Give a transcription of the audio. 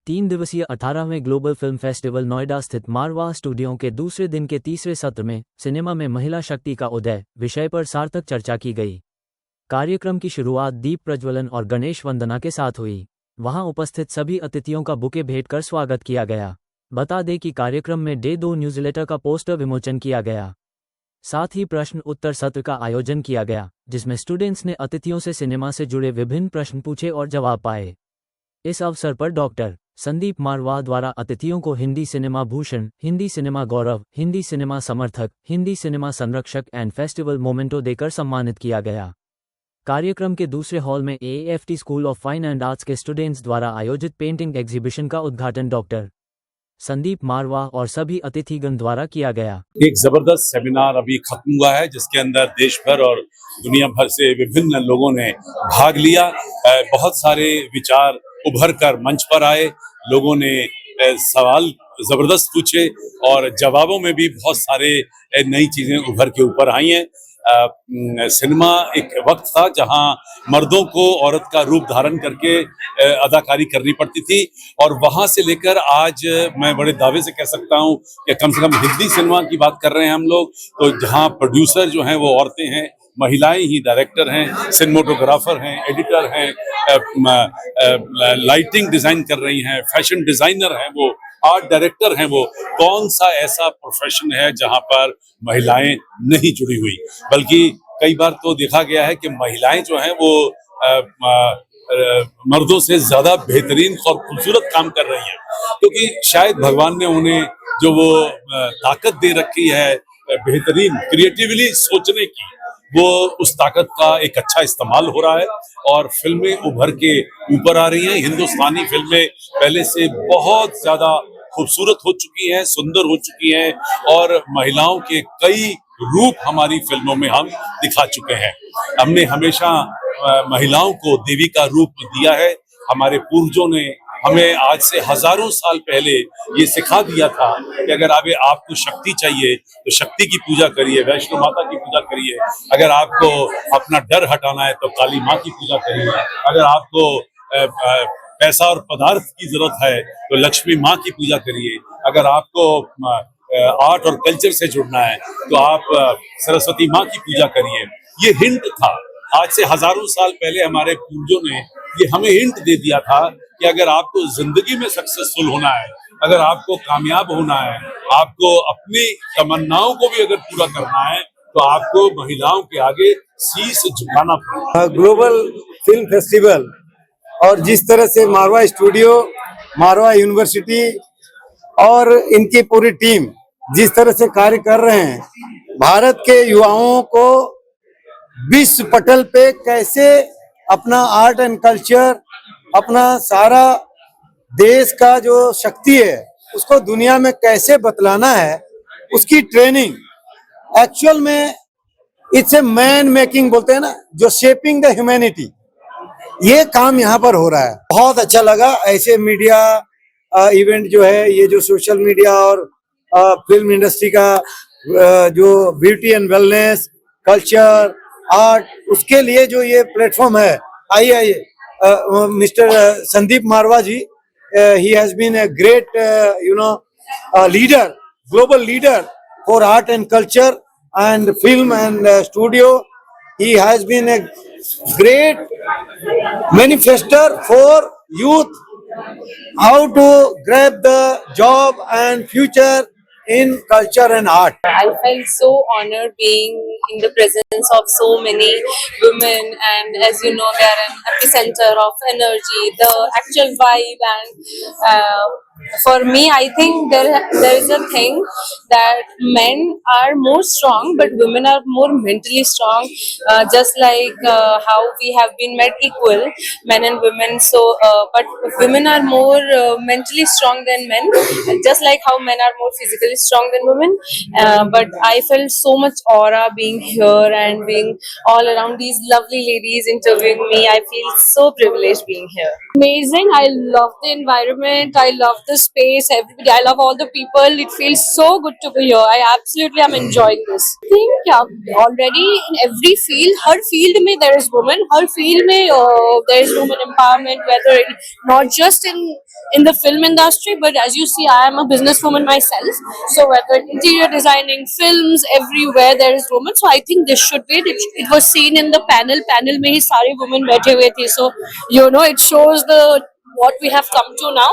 3 दिवसीय 18वें global film festival Noida स्थित Marwah studio के दूसरे दिन के तीसरे सत्र में सिनेमा में महिला शक्ति का उदय विषय पर सार्थक चर्चा की गई। कार्यक्रम की शुरुआत दीप प्रज्वलन और गणेश वंदना के साथ हुई। वहां उपस्थित सभी अतिथियों का बुके भेंट कर स्वागत किया गया। बता दें कि कार्यक्रम में डे 2 न्यूज़लेटर का पोस्टर विमोचन किया गया। साथ ही प्रश्न उत्तर सत्र का आयोजन किया गया, जिसमें स्टूडेंट्स ने अतिथियों से सिनेमा से जुड़े विभिन्न प्रश्न पूछे और जवाब पाए। इस अवसर पर डॉक्टर संदीप मारवाह द्वारा अतिथियों को हिंदी सिनेमा भूषण, हिंदी सिनेमा गौरव, हिंदी सिनेमा समर्थक, हिंदी सिनेमा संरक्षक एंड फेस्टिवल मोमेंटो देकर सम्मानित किया गया। कार्यक्रम के दूसरे हॉल में AFT school of fine and arts के स्टूडेंट्स द्वारा आयोजित पेंटिंग एग्जीबिशन का उद्घाटन डॉक्टर संदीप मारवाह और सभी अतिथिगण द्वारा किया गया। एक जबरदस्त सेमिनार अभी खत्म हुआ है, जिसके अंदर देश भर और दुनिया भर से विभिन्न लोगों ने भाग लिया। बहुत सारे विचार उभर कर मंच पर आए। लोगों ने सवाल जबरदस्त पूछे और जवाबों में भी बहुत सारे नई चीजें उभर के ऊपर आई हैं। सिनेमा एक वक्त था जहां मर्दों को औरत का रूप धारण करके अदाकारी करनी पड़ती थी, और वहां से लेकर आज मैं बड़े दावे से कह सकता हूं कि कम से कम हिंदी सिनेमा की बात कर रहे हैं हम लोग, तो जहां प्रोड्यूसर जो हैं वो औरतें हैं, महिलाएं ही डायरेक्टर हैं, सिनेमेटोग्राफर हैं, एडिटर हैं, लाइटिंग डिजाइन कर रही हैं, फैशन डिजाइनर हैं, वो आर्ट डायरेक्टर हैं। वो कौन सा ऐसा प्रोफेशन है जहां पर महिलाएं नहीं जुड़ी हुई? बल्कि कई बार तो देखा गया है कि महिलाएं जो हैं वो मर्दों से ज्यादा बेहतरीन और खूबसूरत काम कर रही हैं, क्योंकि शायद भगवान ने उन्हें जो वो ताकत दे रखी है बेहतरीन क्रिएटिवली सोचने की, वो उस ताकत का एक अच्छा इस्तेमाल हो रहा है और फिल्में उभर के ऊपर आ रही हैं। हिंदुस्तानी फिल्में पहले से बहुत ज्यादा खूबसूरत हो चुकी हैं, सुंदर हो चुकी हैं, और महिलाओं के कई रूप हमारी फिल्मों में हम दिखा चुके हैं। हमने हमेशा महिलाओं को देवी का रूप दिया है। हमारे पूर्वजों ने हमें आज से हजारों साल पहले ये सिखा दिया था कि अगर आपको शक्ति चाहिए तो शक्ति की पूजा करिए, वैष्णो माता की पूजा करिए। अगर आपको अपना डर हटाना है तो काली माँ की पूजा करिए। अगर आपको पैसा और पदार्थ की जरूरत है तो लक्ष्मी माँ की पूजा करिए। अगर आपको आर्ट और कल्चर से जुड़ना है तो आप सरस्वती माँ की पूजा करिए। ये हिंट था। आज से हजारों साल पहले हमारे पूर्वजों ने ये हमें हिंट दे दिया था कि अगर आपको जिंदगी में सक्सेसफुल होना है, अगर आपको कामयाब होना है, आपको अपनी तमन्नाओं को भी अगर पूरा करना है, तो आपको महिलाओं के आगे शीश झुकाना पड़ेगा। ग्लोबल फिल्म फेस्टिवल और जिस तरह से मारवाह स्टूडियो, मारवाह यूनिवर्सिटी और इनकी पूरी टीम जिस तरह से कार्य कर रहे हैं, भारत के युवाओं को विश्व पटल पे कैसे अपना आर्ट एंड कल्चर, अपना सारा देश का जो शक्ति है उसको दुनिया में कैसे बतलाना है, उसकी ट्रेनिंग एक्चुअल में इट्स ए मैन मेकिंग बोलते हैं ना, जो शेपिंग द ह्यूमैनिटी, ये काम यहाँ पर हो रहा है। बहुत अच्छा लगा। ऐसे मीडिया इवेंट जो है, ये जो सोशल मीडिया और फिल्म इंडस्ट्री का जो beauty and wellness, culture, art, उसके लिए जो ये प्लेटफॉर्म है, आइए mister Sandeep Marwah ji, he has been a great leader, global leader for art and culture and film and studio. He has been a great manifestor for youth, how to grab the job and future in culture and art. I felt so honored being in the presence of so many women, and as you know, they are an epicenter of energy, the actual vibe, and for me, I think there is a thing that men are more strong, but women are more mentally strong. Just like how we have been made equal, men and women. So, but women are more mentally strong than men, just like how men are more physically strong than women. But I felt so much aura being here and being all around these lovely ladies interviewing me. I feel so privileged being here. Amazing. I love the environment. I love the space. Everybody. I love all the people. It feels so good to be here. I absolutely am enjoying this. I think yeah, already in every field, her field में there is women. Her field में there is women empowerment. Whether not just in in the film industry, but as you see, I am a businesswoman myself. So whether interior designing, films, everywhere there is women. So I think this should be. It was seen in the panel. Panel में ही सारे women बैठे हुए थे. So it shows the what we have come to now.